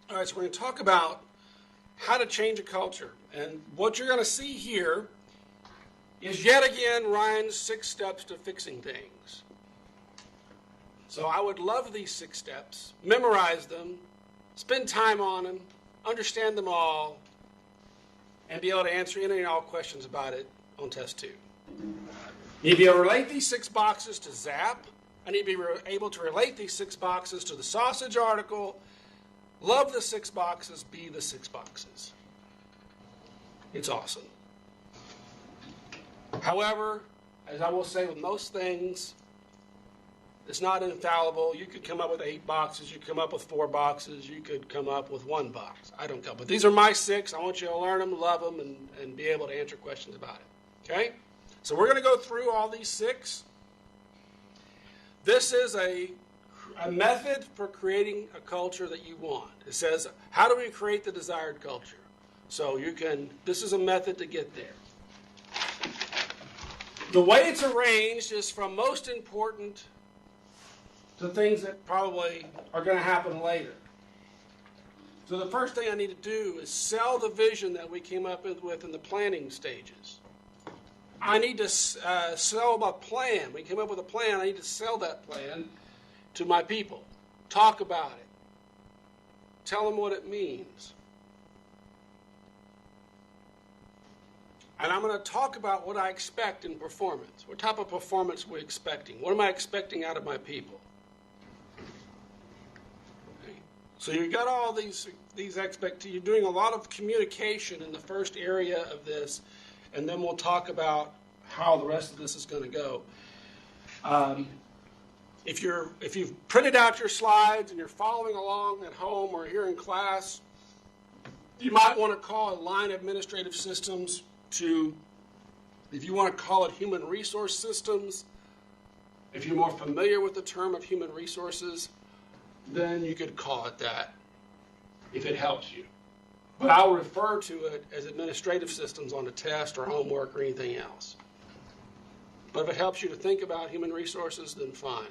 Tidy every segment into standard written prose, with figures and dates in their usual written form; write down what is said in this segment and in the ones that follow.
All right, so we're going to talk about how to change a culture. And what you're going to see here is yet again Ryan's 6 steps to fixing things. So I would love these 6 steps, memorize them, spend time on them, understand them all, and be able to answer any and all questions about it on test 2. You need to be able to relate these 6 boxes to ZAP. I need to be able to relate these 6 boxes to the sausage article. Love the 6 boxes, be the 6 boxes. It's awesome. However, as I will say with most things, it's not infallible. You could come up with 8 boxes. You could come up with 4 boxes. You could come up with 1 box. I don't know. But these are my 6. I want you to learn them, love them, and be able to answer questions about it. Okay? So we're going to go through all these 6. This is a method for creating a culture that you want. It says, how do we create the desired culture? So this is a method to get there. The way it's arranged is from most important to things that probably are going to happen later. So the first thing I need to do is sell the vision that we came up with in the planning stages. I need to sell a plan. We came up with a plan. I need to sell that plan to my people. Talk about it. Tell them what it means. And I'm going to talk about what I expect in performance. What type of performance we're expecting. What am I expecting out of my people? Okay. So you've got all these expectations. You're doing a lot of communication in the first area of this, and then we'll talk about how the rest of this is going to go. If you've printed out your slides and you're following along at home or here in class, you might want to call it line administrative systems to, if you want to call it human resource systems, if you're more familiar with the term of human resources, then you could call it that if it helps you. But I'll refer to it as administrative systems on the test or homework or anything else. But if it helps you to think about human resources, then fine.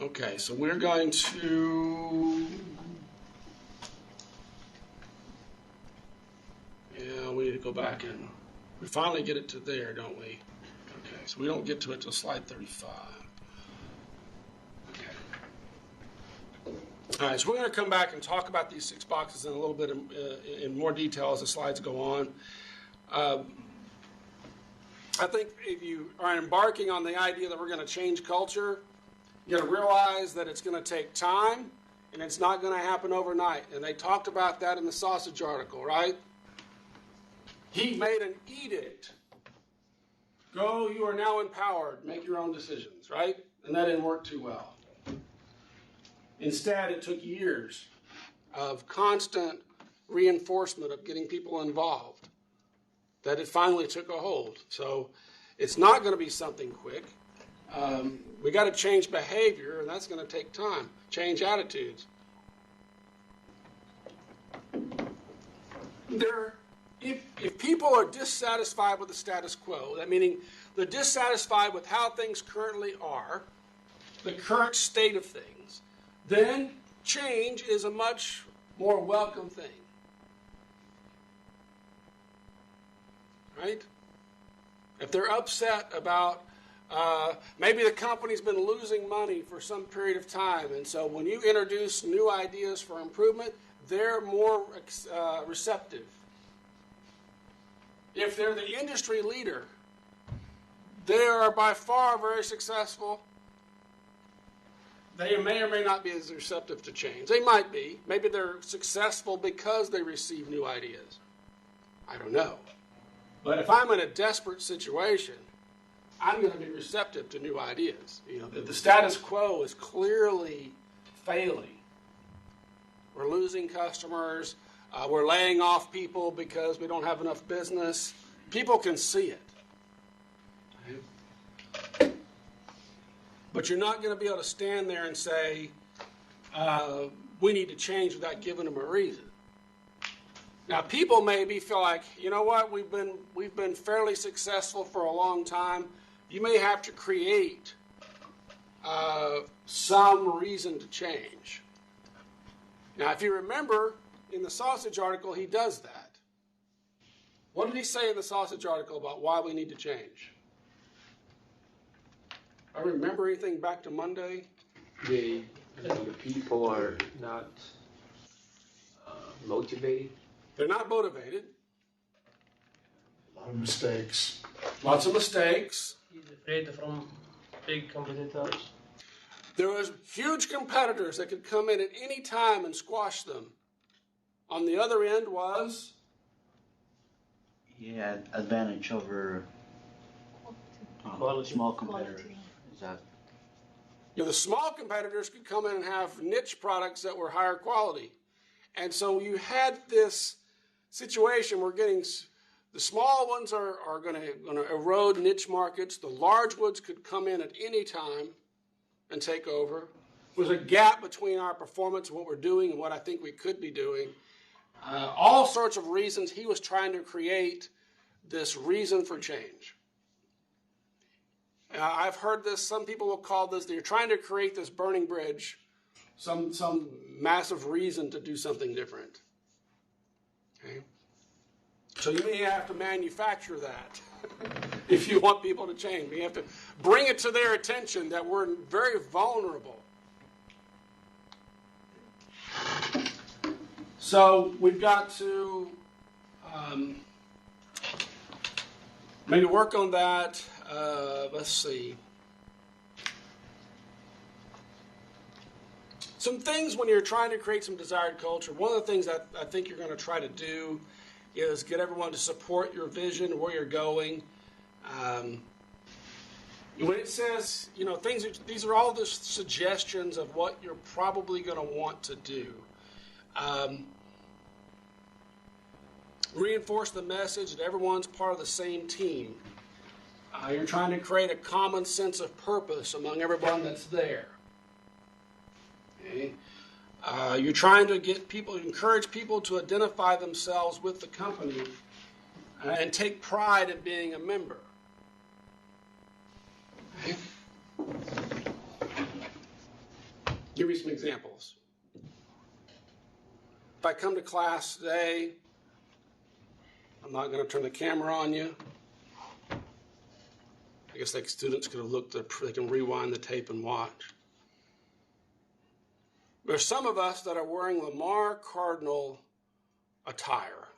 Okay, so we're going to... Yeah, we need to go back and... We finally get it to there, don't we? Okay, so we don't get to it till slide 35. All right, so we're going to come back and talk about these 6 boxes in a little bit in more detail as the slides go on. I think if you are embarking on the idea that we're going to change culture, you got to realize that it's going to take time and it's not going to happen overnight. And they talked about that in the sausage article, right? He made an edict. Go, you are now empowered. Make your own decisions, right? And that didn't work too well. Instead, it took years of constant reinforcement of getting people involved that it finally took a hold. So it's not going to be something quick. We got to change behavior, and that's going to take time. Change attitudes. If people are dissatisfied with the status quo, that meaning they're dissatisfied with how things currently are, the current state of things, then change is a much more welcome thing. Right? If they're upset about maybe the company's been losing money for some period of time, and so when you introduce new ideas for improvement, they're more receptive. If they're the industry leader, they are by far very successful. They may or may not be as receptive to change. They might be. Maybe they're successful because they receive new ideas. I don't know. But if I'm in a desperate situation, I'm going to be receptive to new ideas. The status quo is clearly failing. We're losing customers. We're laying off people because we don't have enough business. People can see it. But you're not going to be able to stand there and say, we need to change without giving them a reason. Now, people maybe feel like, you know what, we've been fairly successful for a long time. you may have to create some reason to change. Now, if you remember, in the sausage article, he does that. What did he say in the sausage article about why we need to change? I remember anything back to Monday? The people are not motivated. They're not motivated. A lot of mistakes. Lots of mistakes. He's afraid from big competitors. There was huge competitors that could come in at any time and squash them. On the other end was? He had advantage over small competitors. Is that? The small competitors could come in and have niche products that were higher quality. And so you had this situation where the small ones are going to erode niche markets. The large ones could come in at any time and take over. There's a gap between our performance and what we're doing and what I think we could be doing. All sorts of reasons. He was trying to create this reason for change. I've heard this. Some people will call this, they're trying to create this burning bridge, some massive reason to do something different. Okay? So you may have to manufacture that if you want people to change. You have to bring it to their attention that we're very vulnerable. So we've got to maybe work on that. Let's see. Some things when you're trying to create some desired culture, one of the things that I think you're going to try to do is get everyone to support your vision, where you're going. When it says, these are all the suggestions of what you're probably going to want to do. Reinforce the message that everyone's part of the same team. You're trying to create a common sense of purpose among everyone that's there. Okay? You're trying to encourage people to identify themselves with the company and take pride in being a member. Okay? Give you some examples. If I come to class today, I'm not going to turn the camera on you. I guess students could have looked, they can rewind the tape and watch. There's some of us that are wearing Lamar Cardinal attire.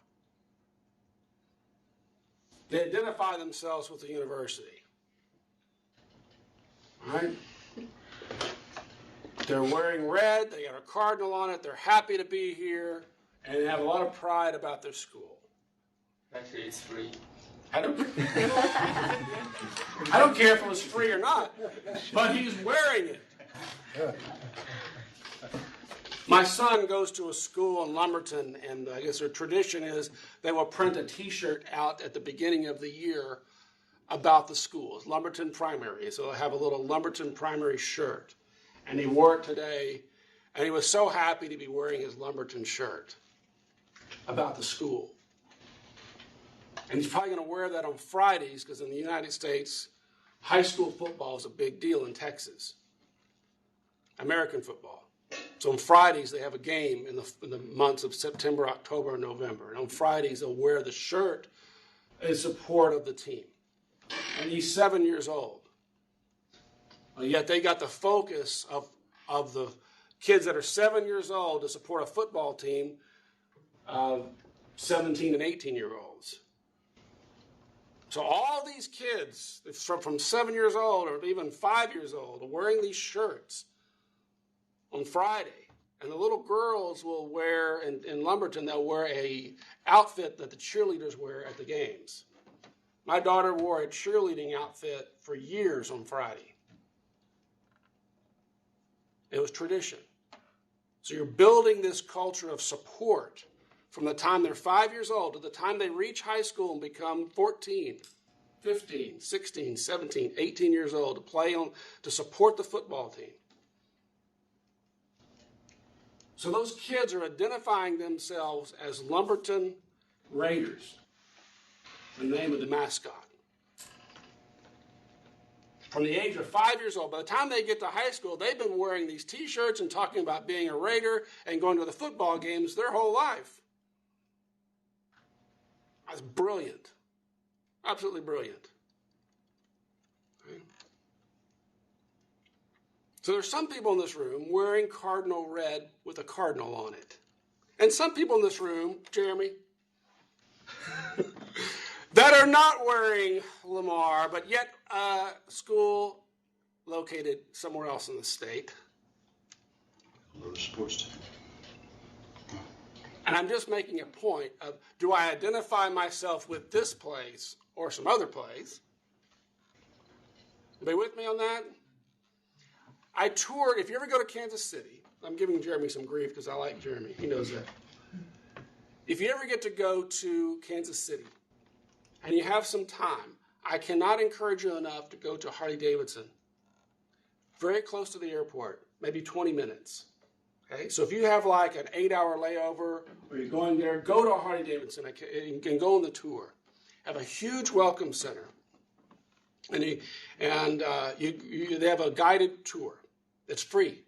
They identify themselves with the university. All right? They're wearing red, they got a cardinal on it, they're happy to be here, and they have a lot of pride about their school. Actually, it's free. I don't care if it was free or not, but he's wearing it. My son goes to a school in Lumberton, and I guess their tradition is they will print a T-shirt out at the beginning of the year about the school. It's Lumberton Primary, so they'll have a little Lumberton Primary shirt. And he wore it today, and he was so happy to be wearing his Lumberton shirt about the school. And he's probably going to wear that on Fridays because in the United States, high school football is a big deal in Texas. American football. So on Fridays, they have a game in the months of September, October, and November. And on Fridays, they'll wear the shirt in support of the team. And he's 7 years old. Yet they got the focus of the kids that are 7 years old to support a football team of 17 and 18-year-olds. So all these kids from 7 years old or even 5 years old are wearing these shirts on Friday. And the little girls will wear, in Lumberton, they'll wear a outfit that the cheerleaders wear at the games. My daughter wore a cheerleading outfit for years on Friday. It was tradition. So you're building this culture of support from the time they're 5 years old to the time they reach high school and become 14, 15, 16, 17, 18 years old to support the football team. So those kids are identifying themselves as Lumberton Raiders, the name of the mascot. from the age of 5 years old. By the time they get to high school, they've been wearing these T-shirts and talking about being a Raider and going to the football games their whole life. That's brilliant. Absolutely brilliant. Okay. So there's some people in this room wearing cardinal red with a cardinal on it. And some people in this room, Jeremy, that are not wearing Lamar, but yet school located somewhere else in the state. Go to sports team. And I'm just making a point of, do I identify myself with this place or some other place? Are they with me on that? I toured, if you ever go to Kansas City, I'm giving Jeremy some grief because I like Jeremy. He knows that. If you ever get to go to Kansas City and you have some time, I cannot encourage you enough to go to Harley-Davidson. Very close to the airport, maybe 20 minutes. Okay, so if you have like an 8-hour layover or you're going there, go to Harley-Davidson and can go on the tour. Have a huge welcome center. And they have a guided tour that's free.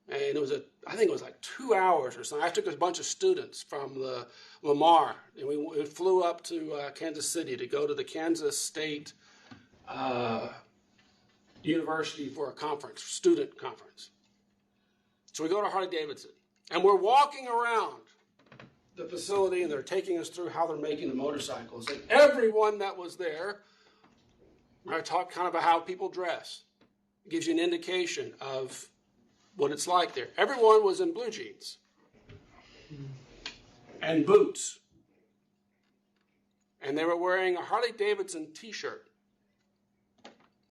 And it was I think it was like 2 hours or something. I took a bunch of students from the Lamar, and we flew up to Kansas City to go to the Kansas State University for a conference, student conference. So we go to Harley-Davidson, and we're walking around the facility, and they're taking us through how they're making the motorcycles. And everyone that was there, I talk kind of about how people dress. It gives you an indication of what it's like there. Everyone was in blue jeans and boots. And they were wearing a Harley-Davidson t-shirt